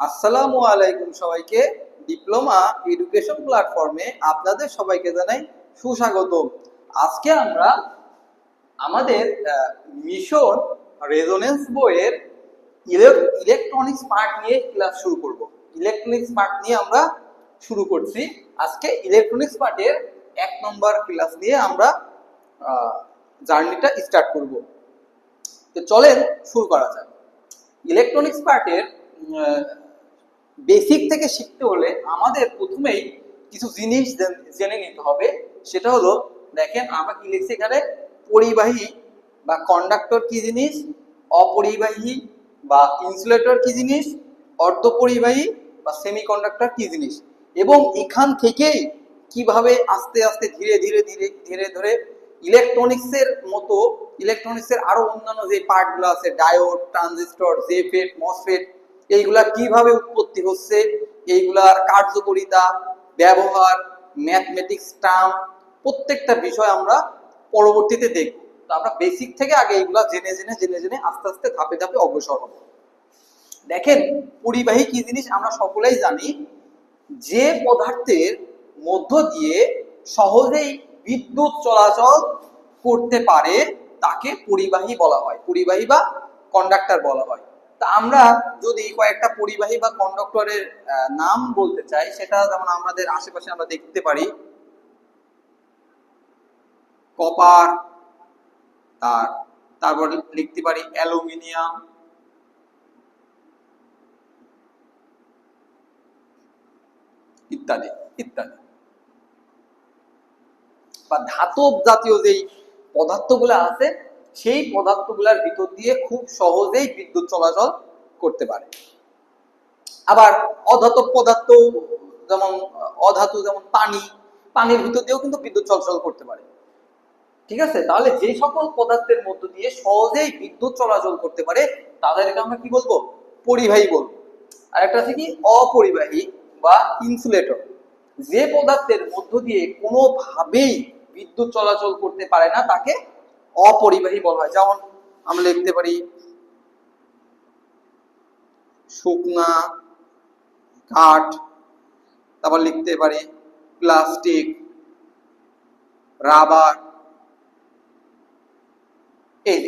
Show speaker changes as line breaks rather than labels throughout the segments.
আসসালামু আলাইকুম সবাইকে। ডিপ্লোমা এডুকেশন প্ল্যাটফর্মে আপনাদের সবাইকে জানাই সুস্বাগতম। আজকে আমরা আমাদের মিশন রেজোনেন্স বইয়ের ইলেকট্রনিক্স পার্ট নিয়ে ক্লাস শুরু করব। ইলেকট্রনিক্স পার্ট নিয়ে আমরা শুরু করছি। আজকে ইলেকট্রনিক্স পার্টের 1 নম্বর ক্লাস নিয়ে আমরা জার্নিটা স্টার্ট করব। তো চলেন শুরু করা যাক। ইলেকট্রনিক্স পার্টের বেসিক থেকে শিখতে হলে আমাদের প্রথমেই কিছু জিনিস জেনে নিতে হবে। সেটা হলো, দেখেন আমরা কি লিখছি এখানে, পরিবাহী বা কন্ডাক্টর কি জিনিস, অপরিবাহী বা ইনসুলেটর কি জিনিস, অর্ধপরিবাহী বা সেমিকন্ডাক্টর কি জিনিস, এবং এখান থেকেই কিভাবে আস্তে আস্তে ধীরে ধীরে ধীরে ধীরে ধরে ইলেকট্রনিক্সের মতো ইলেকট্রনিক্সের আরো অন্যান্য যে পার্টগুলো আছে, ডায়োড, ট্রানজিস্টর, জেফেট, মসফেট, এইগুলা কিভাবে উৎপত্তি হচ্ছে, এইগুলার কার্যকারিতা, ব্যবহার, ম্যাথমেটিক্স টার্ম, প্রত্যেকটা বিষয় আমরা পরবর্তীতে দেখব। তো আমরা বেসিক থেকে আগে এইগুলা জেনে জেনে জেনে জেনে আস্তে আস্তে ধাপে ধাপে অগ্রসর হব। দেখেন, পরিবাহী কি জিনিস আমরা সকলেই জানি। যে পদার্থের মধ্য দিয়ে সহজেই বিদ্যুৎ চলাচল করতে পারে তাকে পরিবাহী বলা হয়, পরিবাহী বা কন্ডাক্টর বলা হয়। তা আমরা যদি কয়েকটা পরিবাহী বা কন্ডাক্টরের নাম বলতে চাই, সেটা যেমন আমাদের আশেপাশে আমরা দেখতে পারি কপার, তারপর লিখতে পারি অ্যালুমিনিয়াম, ইত্যাদি ইত্যাদি। বা ধাতব জাতীয় যেই পদার্থগুলো আছে, সেই পদার্থগুলোর ভিতর দিয়ে খুব সহজেই বিদ্যুৎ চলাচল করতে পারে। আবার অধাতব পদার্থ, যেমন অধাতু, যেমন পানির ভিতর দিয়েও কিন্তু বিদ্যুৎ চলাচল করতে পারে। ঠিক আছে, তাহলে যে সকল পদার্থের মধ্য দিয়ে সহজেই বিদ্যুৎ চলাচল করতে পারে তাদেরকে আমরা কি বলবো? পরিবাহী বলবো। আর একটা আছে কি, অপরিবাহী বা ইনসুলেটর। যে পদার্থের মধ্য দিয়ে কোনোভাবেই বিদ্যুৎ চলাচল করতে পারে না তাকে অপরিবাহী বলা হয়। যেমন আমরা লিখতে পারি শুকনা কাঠ, তারপর লিখতে পারি প্লাস্টিক, রাবার।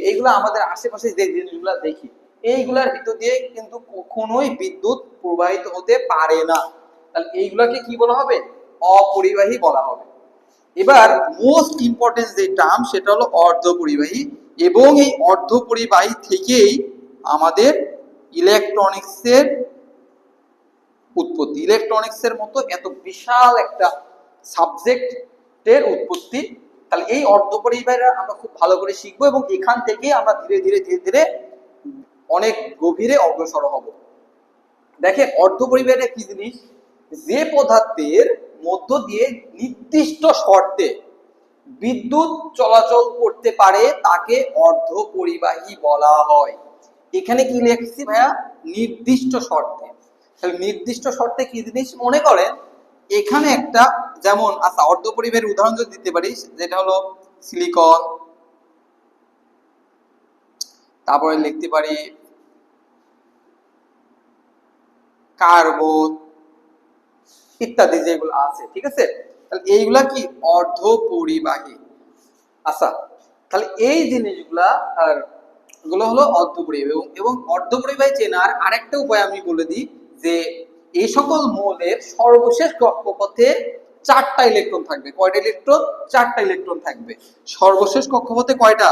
এইগুলো আমাদের আশেপাশে যে জিনিসগুলো দেখি, এইগুলার ভিতর দিয়ে কিন্তু কখনোই বিদ্যুৎ প্রবাহিত হতে পারে না। তাহলে এইগুলাকে কি বলা হবে? অপরিবাহী বলা হবে। এবার মোস্ট ইম্পর্টেন্ট যে টার্ম, সেটা হলো অর্ধপরিবাহী। এবং এই অর্ধপরিবাহী থেকেই আমাদের ইলেকট্রনিক্সের উৎপত্তি। ইলেকট্রনিক্সের মতো এত বিশাল একটা সাবজেক্টের উৎপত্তি। তাহলে এই অর্ধপরিবাহীরা আমরা খুব ভালো করে শিখবো এবং এখান থেকে আমরা ধীরে ধীরে ধীরে ধীরে অনেক গভীরে অগ্রসর হব। দেখেন, অর্ধপরিবাহীরা কি জিনিস? যে পদার্থের মধ্য দিয়ে নির্দিষ্ট শর্তে বিদ্যুৎ চলাচল করতে পারে তাকে অর্ধপরিবাহী বলা হয়। এখানে কি লিখছি ভাইয়া? নির্দিষ্ট শর্তে। তাহলে নির্দিষ্ট শর্তে কি জিনিস? মনে করেন এখানে একটা, যেমন আচ্ছা অর্ধপরিবাহীর উদাহরণ যদি দিতে পারি, যেটা হলো সিলিকন, তারপরে লিখতে পারি কার্বন, ইত্যাদি যেগুলো আছে। ঠিক আছে, তাহলে এইগুলা কি? অর্ধপরিবাহী। আচ্ছা, তাহলে এই জিনিসগুলা আর এগুলো হলো অর্ধপরিবাহী। এবং অর্ধপরিবাহী চেনার আরেকটা উপায় আমি বলে দিই, যে এই সকল মৌলের সর্বশেষ কক্ষপথে 4টা ইলেকট্রন থাকবে। কয়টা ইলেকট্রন? 4টা ইলেকট্রন থাকবে। সর্বশেষ কক্ষপথে কয়টা?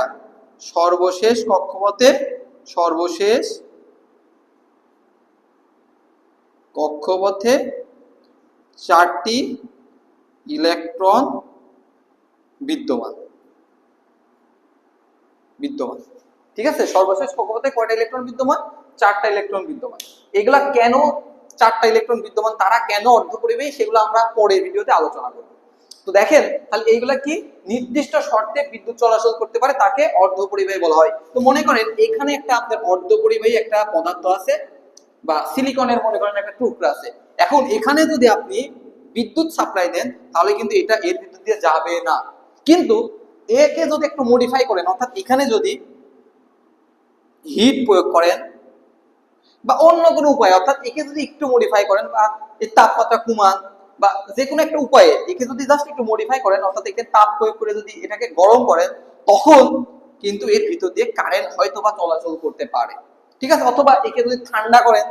সর্বশেষ কক্ষপথে, সর্বশেষ কক্ষপথে 4টি ইলেকট্রন বিদ্যমান। ঠিক আছে, সর্বশেষ কক্ষপথে কয়টা ইলেকট্রন বিদ্যমান? 4টা ইলেকট্রন বিদ্যমান। এগুলা কেন 4টা ইলেকট্রন বিদ্যমান, তারা কেন অর্ধপরিবাহী, সেগুলো আমরা পরের ভিডিওতে আলোচনা করব। তো দেখেন, তাহলে এইগুলা কি? নির্দিষ্ট শর্তে বিদ্যুৎ চলাচল করতে পারে তাকে অর্ধপরিবাহী বলা হয়। তো মনে করেন এখানে একটা আপনার অর্ধপরিবাহী একটা পদার্থ আছে, বা সিলিকনের মনে করেন একটা টুকরা আছে। এখন এখানে যদি আপনি বিদ্যুৎ সাপ্লাই দেন তাহলে কিন্তু এটা এর ভিতর দিয়ে যাবে না। কিন্তু একে যদি একটু মডিফাই করেন, অর্থাৎ এখানে যদি হিট প্রয়োগ করেন, বা অন্য কোনো উপায়, অর্থাৎ একে যদি একটু মডিফাই করেন বা এই তাপমাত্রা কমান বা যে কোনো একটা উপায়ে একে যদি জাস্ট একটু মডিফাই করেন, অর্থাৎ একে তাপ প্রয়োগ করে যদি এটাকে গরম করেন, তখন কিন্তু এর ভিতর দিয়ে কারেন্ট হয়তো বা চলাচল করতে পারে। ঠিক আছে, অথবা একে যদি ঠান্ডা করেন,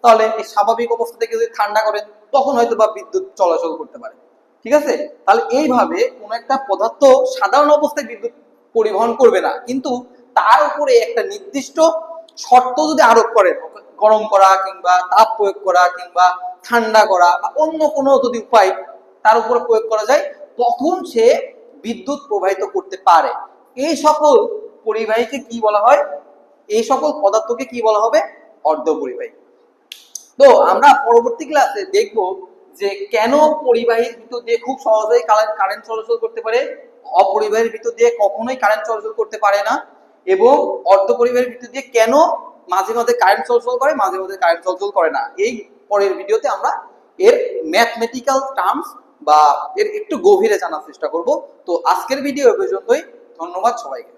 তাহলে এই স্বাভাবিক অবস্থা থেকে যদি ঠান্ডা করেন, তখন হয়তো বা বিদ্যুৎ চলাচল করতে পারে। ঠিক আছে, তাহলে এইভাবে কোন একটা পদার্থ সাধারণ অবস্থায় বিদ্যুৎ পরিবহন করবে না, কিন্তু তার উপরে একটা নির্দিষ্ট শর্ত যদি আরোপ করেন, গরম করা কিংবা তাপ প্রয়োগ করা কিংবা ঠান্ডা করা বা অন্য কোনো যদি উপায় তার উপরে প্রয়োগ করা যায়, তখন সে বিদ্যুৎ প্রবাহিত করতে পারে। এই সকল পরিবাহীকে কি বলা হয়, এই সকল পদার্থকে কি বলা হবে, অর্ধপরিবাহী। তো আমরা পরবর্তী ক্লাসে দেখব যে কেন পরিবাহীর ভিতর দিয়ে খুব সহজেই কারেন্ট চলাচল করতে পারে, অপরিবাহীর ভিতর দিয়ে কখনোই কারেন্ট চলাচল করতে পারে না, এবং অর্ধপরিবাহীর ভিতর দিয়ে কেন মাঝে মাঝে কারেন্ট চলাচল করে, মাঝে মাঝে কারেন্ট চলাচল করে না। এই পরের ভিডিওতে আমরা এর ম্যাথমেটিক্যাল টার্মস বা এর একটু গভীরে জানার চেষ্টা করব। তো আজকের ভিডিও এ পর্যন্তই। ধন্যবাদ সবাইকে।